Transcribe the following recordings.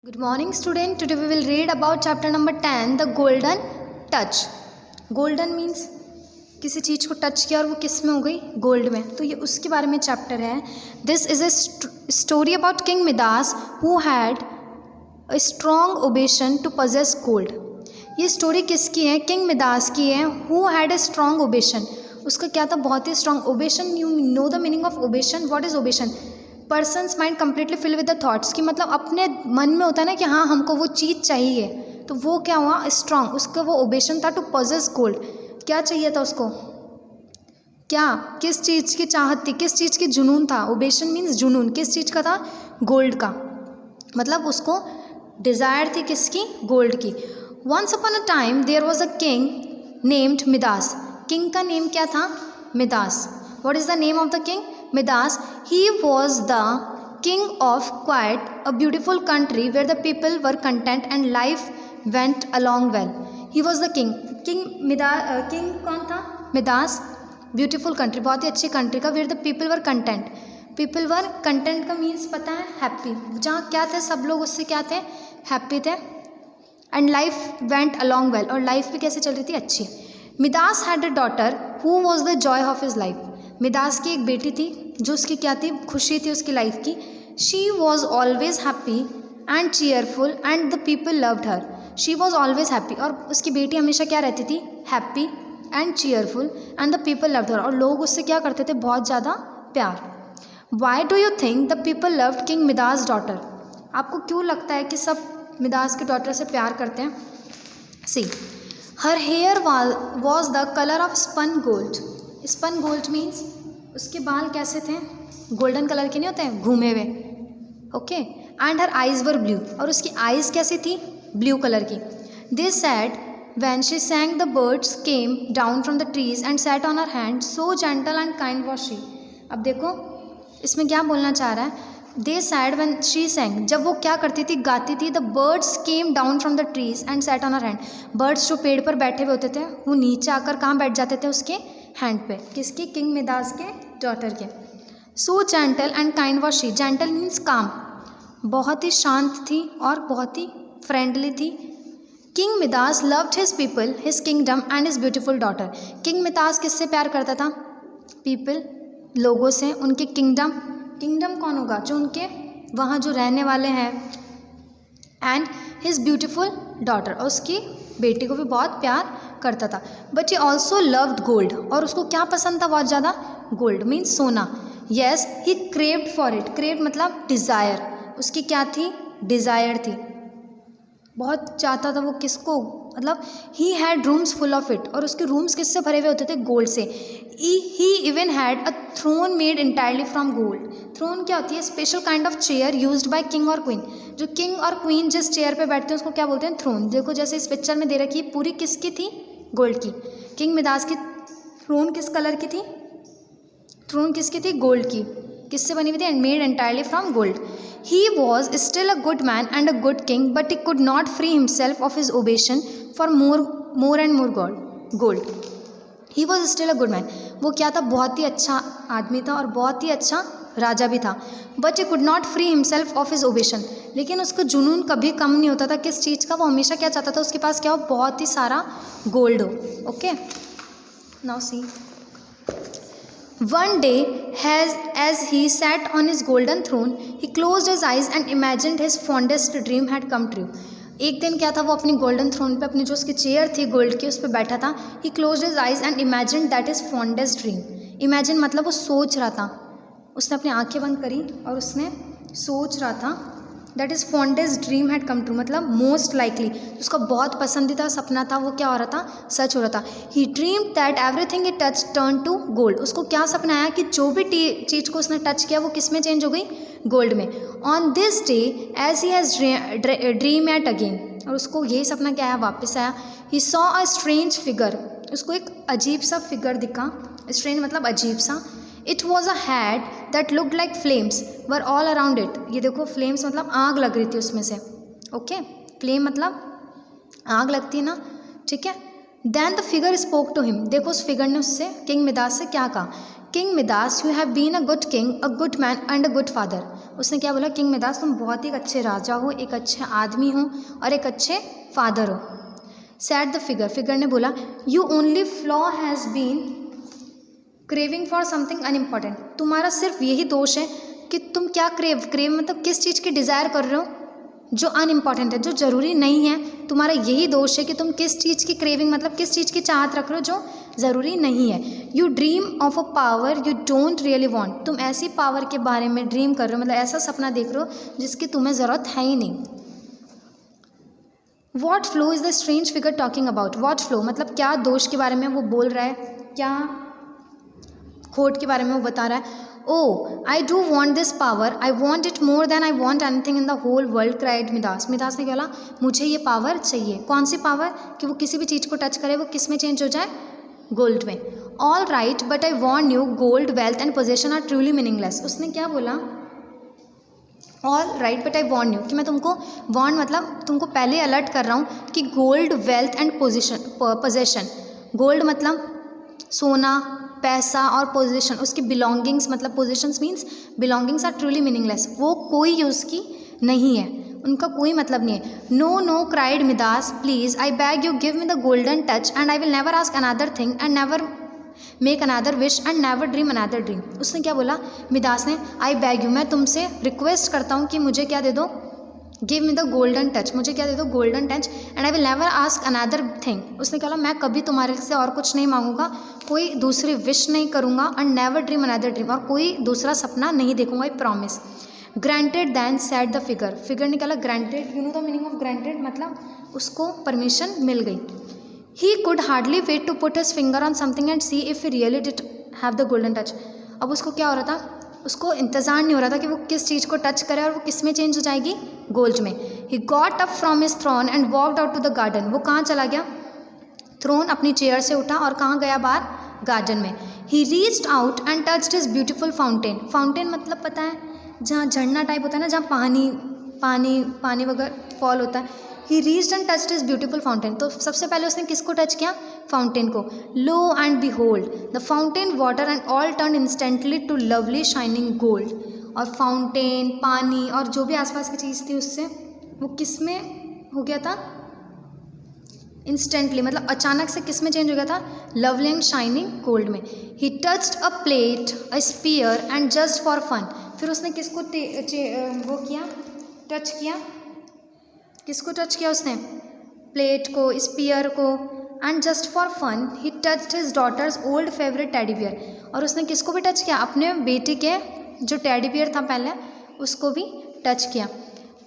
Good morning student. Today we will read about chapter number 10, the golden touch. Golden means किसी चीज़ को touch किया और वो किस में हो गई, गोल्ड में. तो ये उसके बारे में चैप्टर है. This is a story about king Midas who had a strong obsession to possess gold. ये स्टोरी किसकी है? किंग मिदास की है. Who had a strong obsession, उसका क्या था? बहुत ही strong obsession. You know the meaning of obsession. What is obsession? Person's mind completely fill with the thoughts, कि मतलब अपने मन में होता है ना कि हाँ हमको वो चीज़ चाहिए. तो वो क्या हुआ? स्ट्रॉन्ग. उसका वो ओबेशन था टू पजेस गोल्ड. क्या चाहिए था उसको? क्या, किस चीज़ की चाहत थी, किस चीज़ की जुनून था? ओबेशन मीन्स जुनून. किस चीज़ का था? गोल्ड का. मतलब उसको डिज़ायर थी किसकी? गोल्ड की. Once upon a time there was a king named Midas. King का नेम क्या था? Midas. What is the name of the king? Midas. He was the king of quite a beautiful country where the people were content and life went along well. He was the king. King कौन था? Midas. Beautiful country, बहुत ही अच्छी country का. where the people were content. People were content का means पता है? Happy. जहाँ क्या थे? सब लोग उससे क्या थे? हैप्पी थे. And life went along well, और लाइफ भी कैसे चल रही थी? अच्छी. Midas had a daughter who was the Joy of his life. Midas की एक बेटी थी जो उसकी क्या थी? खुशी थी उसकी लाइफ की. She was always happy and cheerful and the people loved her. She was always happy, और उसकी बेटी हमेशा क्या रहती थी? Happy and cheerful and the people loved her, और लोग उससे क्या करते थे? बहुत ज़्यादा प्यार. Y do you think the people loved king Midas daughter? आपको क्यों लगता है कि सब मिदास की डॉटर से प्यार करते हैं? See, her hair was the colour of spun gold. Spun gold means उसके बाल कैसे थे? गोल्डन कलर के नहीं होते हैं, घूमे हुए. Okay. And her eyes were blue, और उसकी आइज कैसी थी? ब्लू कलर की. They said when she sang the birds came down from the trees and sat on her hand, so gentle and kind was she. अब देखो इसमें क्या बोलना चाह रहा है? They said when she sang, जब वो क्या करती थी? गाती थी. The birds came down from the trees and sat on her hand. Birds जो पेड़ पर बैठे हुए होते थे वो नीचे आकर कहाँ बैठ जाते थे? उसके हैंड पे. किसके? किंग मिदास के डॉटर के. सो gentle and kind was she. Gentle means काम. बहुत ही शांत थी और बहुत ही फ्रेंडली थी. King Midas loved his people, his kingdom and his beautiful daughter. King Midas किससे प्यार करता था? पीपल, लोगों से. उनके किंगडम, किंगडम कौन होगा? जो उनके वहाँ जो रहने वाले हैं. एंड हिज ब्यूटीफुल डॉटर, और उसकी बेटी को भी बहुत प्यार करता था. But he also loved gold, और उसको क्या पसंद था बहुत ज़्यादा? गोल्ड मीन्स सोना. Yes, he craved for it. Craved मतलब डिज़ायर. उसकी क्या थी? डिज़ायर थी. बहुत चाहता था वो किसको? मतलब he had rooms full of it, और उसके रूम्स किससे भरे हुए होते थे? गोल्ड से. He even had a throne made entirely from gold. Throne क्या होती है? Special kind of chair used by king और क्वीन. जो किंग और क्वीन जिस चेयर पे बैठते हैं उसको क्या बोलते हैं? थ्रोन. देखो जैसे इस पिक्चर में दे रखी है, पूरी किसकी थी? गोल्ड की. किंग मिदास की थ्रोन किस कलर की थी? थ्रोन किसकी थी? गोल्ड की. किससे बनी हुई थी? And made entirely from gold. He was still a good man and a good king, but he could not free himself of his obsession for more and more gold. He was still a good man. वो क्या था? बहुत ही अच्छा आदमी था और बहुत ही अच्छा राजा भी था. But he could not free himself of his obsession. लेकिन उसका जुनून कभी कम नहीं होता था. किस चीज़ का? वो हमेशा क्या चाहता था? उसके पास क्या हो? बहुत ही सारा गोल्ड हो. Okay. Now see, one day, as he sat on his golden throne, he closed his eyes and imagined his fondest dream had come true. एक दिन क्या था? वो अपनी गोल्डन थ्रोन पे, अपनी जो उसकी चेयर थी गोल्ड की, उस पर बैठा था. He closed his eyes and imagined that his fondest dream. Imagine मतलब वो सोच रहा था. उसने अपनी आंखें बंद करी और उसने सोच रहा था that is fondest dream had come true. मतलब मोस्ट लाइकली उसका बहुत पसंदीदा सपना था वो क्या हो रहा था? सच हो रहा था. He dream that everything he touch turn to gold. उसको क्या सपना आया कि जो भी चीज़ को उसने टच किया वो किस में चेंज हो गई? गोल्ड में. On this day as he has dreamt again, और उसको यही सपना क्या आया? वापस आया. He saw a strange figure. उसको एक अजीब सा फिगर दिखा. स्ट्रेंज मतलब अजीब सा. It was a had that looked like flames were all around it. ये देखो, फ्लेम्स मतलब आग लग रही थी उसमें से. ओके. फ्लेम मतलब आग लगती है ना. ठीक है. Then the figure spoke to him. देखो उस फिगर ने उससे, किंग मिदास से क्या कहा? King Midas, you have been a good king, a good man and a good father. उसने क्या बोला, किंग मिदास तुम बहुत ही एक अच्छे राजा हो, एक अच्छे आदमी हो और एक अच्छे फादर हो। सैड द फिगर, फिगर ने बोला, you only flaw has been craving for something unimportant, तुम्हारा सिर्फ यही दोष है कि तुम क्या क्रेव मतलब किस चीज़ की डिज़ायर कर रहे हो जो अनइम्पॉर्टेंट है, जो ज़रूरी नहीं है। तुम्हारा यही दोष है कि तुम किस चीज़ की क्रेविंग मतलब किस चीज़ की चाहत रख रहे हो जो ज़रूरी नहीं है। You dream of a power you don't really want, तुम ऐसी पावर के बारे में ड्रीम कर रहे हो, मतलब ऐसा सपना देख रहे हो जिसकी तुम्हें ज़रूरत है ही नहीं। What flow is the strange figure talking about, what flow मतलब क्या दोष के बारे में वो बोल रहा है, क्या खोट के बारे में वो बता रहा है। Oh I do want this power, I want it more than I want anything in the whole world, cried Midas, Midas ने बोला मुझे ये पावर चाहिए। कौन सी पावर, कि वो किसी भी चीज़ को टच करे वो किस में चेंज हो जाए, गोल्ड में। All right but I want you gold wealth and possession are truly meaningless, उसने क्या बोला, all right but I want you, कि मैं तुमको वॉन्ट मतलब तुमको पहले अलर्ट कर रहा हूँ कि gold wealth and possession, gold मतलब सोना पैसा और पोजीशन, उसकी बिलोंगिंग्स मतलब possessions means belongings are truly meaningless, वो कोई यूज़ की नहीं है, उनका कोई मतलब नहीं है। No no cried Midas please I beg you give me the golden touch and I will never ask another thing and never make another wish and never dream another dream. उसने क्या बोला, मिदास ने, आई beg you मैं तुमसे request करता हूँ कि मुझे क्या दे दो, give me the golden touch, मुझे क्या दे दो golden touch and I will never ask another thing. उसने कहा मैं कभी तुम्हारे से और कुछ नहीं मांगूंगा, कोई दूसरी विश नहीं करूँगा and never dream another dream, और कोई दूसरा सपना नहीं देखूंगा, I promise. Granted then said the figure, figure ने कहा granted, you know the meaning of granted मतलब उसको परमिशन मिल गई। He could hardly wait to put his finger on something and see if he really did have the golden touch. अब उसको क्या हो रहा था, उसको इंतज़ार नहीं हो रहा था कि वो किस चीज़ को टच करे और वो किस में चेंज हो जाएगी, गोल्ड में। He got up from his throne and walked out to the garden, वो कहाँ चला गया, थ्रोन अपनी चेयर से उठा और कहाँ गया, बाहर गार्डन में। ही reached out and touched his beautiful fountain, fountain मतलब पता है जहाँ झरना टाइप होता है ना, जहाँ पानी पानी पानी वगैरह फॉल होता है। He reached and touched his beautiful fountain, तो सबसे पहले उसने किसको टच किया, फाउंटेन को। Lo and behold the fountain water and all turn instantly to lovely shining gold, और फाउंटेन पानी और जो भी आसपास की चीज़ थी उससे वो किस में हो गया था, इंस्टेंटली मतलब अचानक से किस में चेंज हो गया था, लवली एंड शाइनिंग गोल्ड में। He touched a plate a spear and just for fun, फिर उसने किसको वो किया, टच किया, किसको टच किया उसने, प्लेट को, स्पीयर को, and just for fun he touched his daughter's old favourite teddy bear, और उसने किसको भी टच किया, अपने बेटे के जो टेडी बियर था पहले उसको भी टच किया।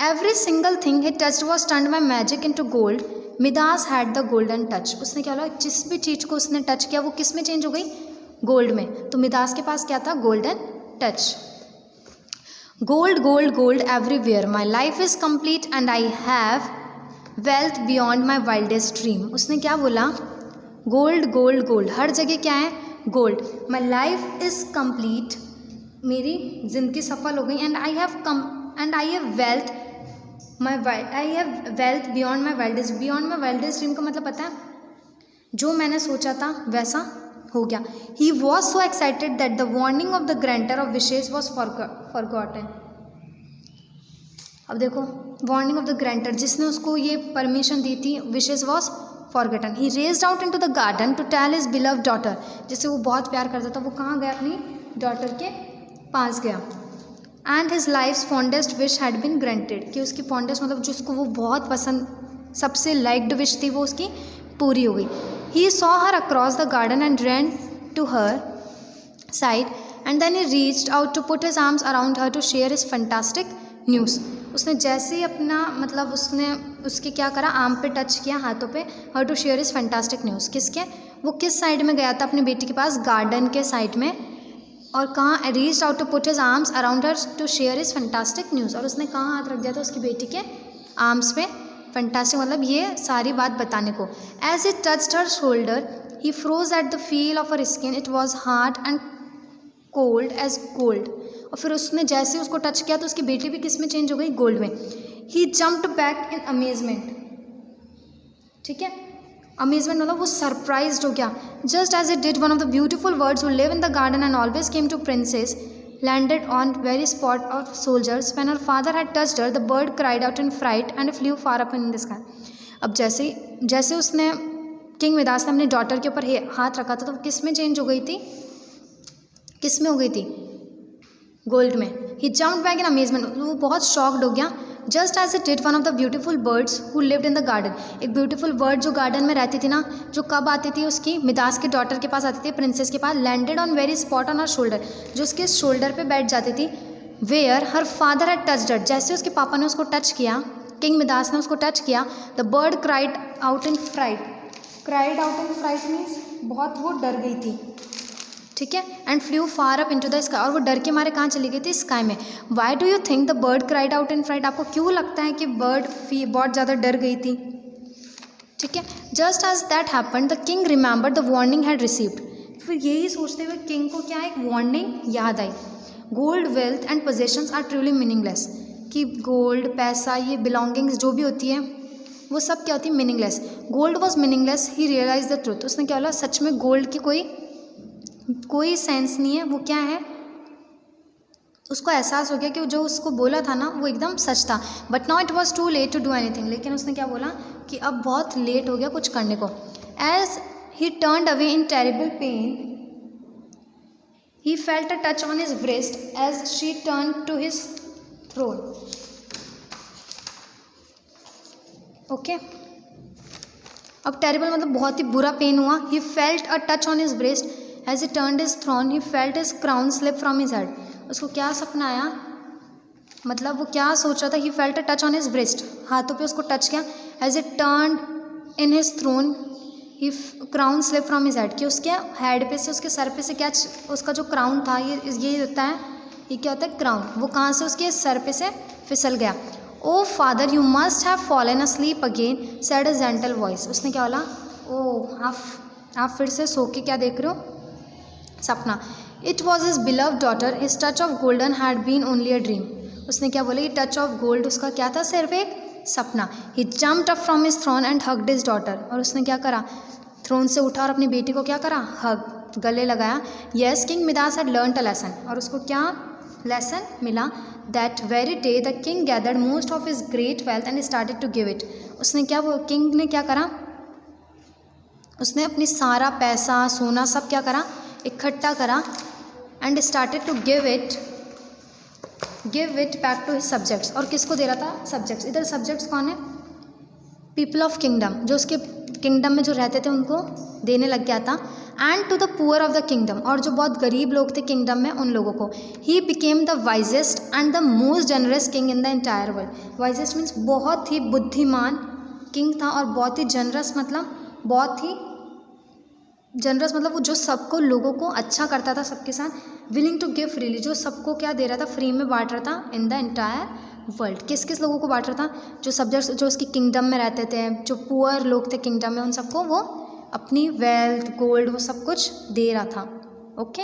Every single thing he touched was turned by magic into gold, Midas had the golden touch, उसने क्या बोला, जिस भी चीज़ को उसने टच किया वो किस में चेंज हो गई, गोल्ड में। तो मिदास के पास क्या था, golden touch. Gold gold gold everywhere my life is complete and I have wealth beyond my wildest dream, उसने क्या बोला, गोल्ड गोल्ड गोल्ड, हर जगह क्या है, gold. My life is complete, मेरी ज़िंदगी सफल हो गई, and I have wealth beyond my wildest, beyond my wildest dream का मतलब पता है, जो मैंने सोचा था वैसा हो गया। He was so excited that the warning of the granter of wishes was forgotten. अब देखो, वार्निंग ऑफ द ग्रांटर, जिसने उसको ये परमिशन दी थी, wishes was forgotten. He raced out into the garden to tell his beloved daughter, जिसे वो बहुत प्यार करता था, वो कहाँ गया, अपनी डॉटर के पास गया। And his life's fondest wish had been granted, कि उसकी फॉन्डेस्ट मतलब जिसको वो बहुत पसंद, सबसे लाइक्ड विश थी वो उसकी पूरी हो गई। He saw her across the garden and ran to her side, and then he reached out to put his arms around her to share his fantastic news. उसने जैसे ही अपना मतलब उसने उसके क्या करा, आर्म पे टच किया, हाथों पे, her to share his fantastic news, किसके, वो किस साइड में गया था, अपनी बेटी के पास, गार्डन के साइड में, और कहाँ, reached out to put his arms around her to share his fantastic news, और उसने कहाँ हाथ रख दिया था, उसकी बेटी के आर्म्स पे, फैंटास्टिक मतलब ये सारी बात बताने को। As it touched her shoulder he froze at the feel of her skin, it was hard and cold as gold, और फिर उसने जैसे उसको टच किया तो उसकी बेटी भी किस में चेंज हो गई, गोल्ड में। He jumped back in amazement, ठीक है, अमेजमेंट मतलब वो सरप्राइज्ड हो गया। Just as it did one of the beautiful birds who live in the garden and always came to princess landed on very spot of soldiers. When her father had touched her, the bird cried out in fright and flew far up in the sky. अब जैसे उसने king Midas ने अपनी daughter के ऊपर हाथ रखा था तो किस में चेंज हो गई थी, किस में हो गई थी, गोल्ड में. He jumped back in amazement, वो बहुत शॉक्ड हो गया. Just as it did one of the beautiful birds who lived in the garden. एक ब्यूटीफुल बर्ड जो गार्डन में रहती थी ना, जो कब आती थी, उसकी मिदास की डॉटर के पास आती थी, प्रिंसेस के पास. Landed on very spot on her shoulder, जो उसके शोल्डर पे बैठ जाती थी. Where her father had touched her, जैसे उसके पापा ने उसको टच किया, किंग मिदास ने उसको टच किया. The bird cried out in fright. Cried out in fright means बहुत वो डर गई थी, ठीक है. And flew far up into the sky, और वो डर के मारे कहाँ चली गई थी, स्काई में. Why do you think the bird cried out in fright, आपको क्यों लगता है कि बर्ड बहुत ज़्यादा डर गई थी, ठीक है. Just as that happen the king remembered the warning had received. फिर यही सोचते हुए किंग को क्या एक वार्निंग याद आई. Gold wealth and possessions are truly meaningless, कि गोल्ड पैसा ये बिलोंगिंग्स जो भी होती है वो सब क्या होती है, meaningless. Gold was meaningless, he realise the truth. उसने क्या बोला, सच में गोल्ड की कोई सेंस नहीं है, वो क्या है, उसको एहसास हो गया कि जो उसको बोला था ना वो एकदम सच था. But now it was too late to do anything, लेकिन उसने क्या बोला कि अब बहुत लेट हो गया कुछ करने को. As he turned away in terrible pain he felt a touch on his breast as she turn to his throne. Okay, अब टेरिबल मतलब बहुत ही बुरा पेन हुआ. He felt a touch on his breast as he turned his throne he felt his crown slip from his head. उसको क्या सपना आया, मतलब वो क्या सोच रहा था. He felt a touch on his breast, हाथों पे उसको टच किया. As it turned in his throne he crown slip from his head, कि उसके हेड पे से, उसके सर पे से क्या, उसका जो क्राउन था, ये होता है, ये क्या होता है क्राउन, वो कहाँ से उसके सर पे से फिसल गया. Oh father you must have fallen asleep again said a gentle voice. उसने क्या बोला, ओ आप फिर से सो के क्या देख रहे हो, सपना. It was his beloved daughter, his touch of golden had been only a dream. उसने क्या बोला, ये टच ऑफ गोल्ड उसका क्या था, सिर्फ एक सपना. He jumped up from his throne and hugged his daughter. और उसने क्या करा, थ्रोन से उठा और अपनी बेटी को क्या करा, हग, गले लगाया. Yes king Midas had learned a lesson, और उसको क्या लेसन मिला. That very day the king gathered most of his great wealth and started to give it. उसने क्या, वो किंग ने क्या करा, उसने अपनी सारा पैसा सोना सब क्या करा, इकट्ठा करा. And started to give it back to his subjects. और किसको दे रहा था, सब्जेक्ट्स. इधर सब्जेक्ट्स कौन है, पीपल ऑफ किंगडम, जो उसके किंगडम में जो रहते थे उनको देने लग गया था. And to the poor of the kingdom, और जो बहुत गरीब लोग थे किंगडम में उन लोगों को. He became the wisest and the most generous king in the entire world. Wisest means बहुत ही बुद्धिमान किंग था, और बहुत ही जनरस मतलब बहुत ही जनरस मतलब वो जो सबको लोगों को अच्छा करता था सबके साथ. विलिंग टू गिव फ्रीली, जो सबको क्या दे रहा था, फ्री में बांट रहा था. इन द एंटायर वर्ल्ड, किस किस लोगों को बांट रहा था, जो सब्जेक्ट्स जो उसकी किंगडम में रहते थे, जो पुअर लोग थे किंगडम में, उन सबको वो अपनी वेल्थ गोल्ड वो सब कुछ दे रहा था. ओके.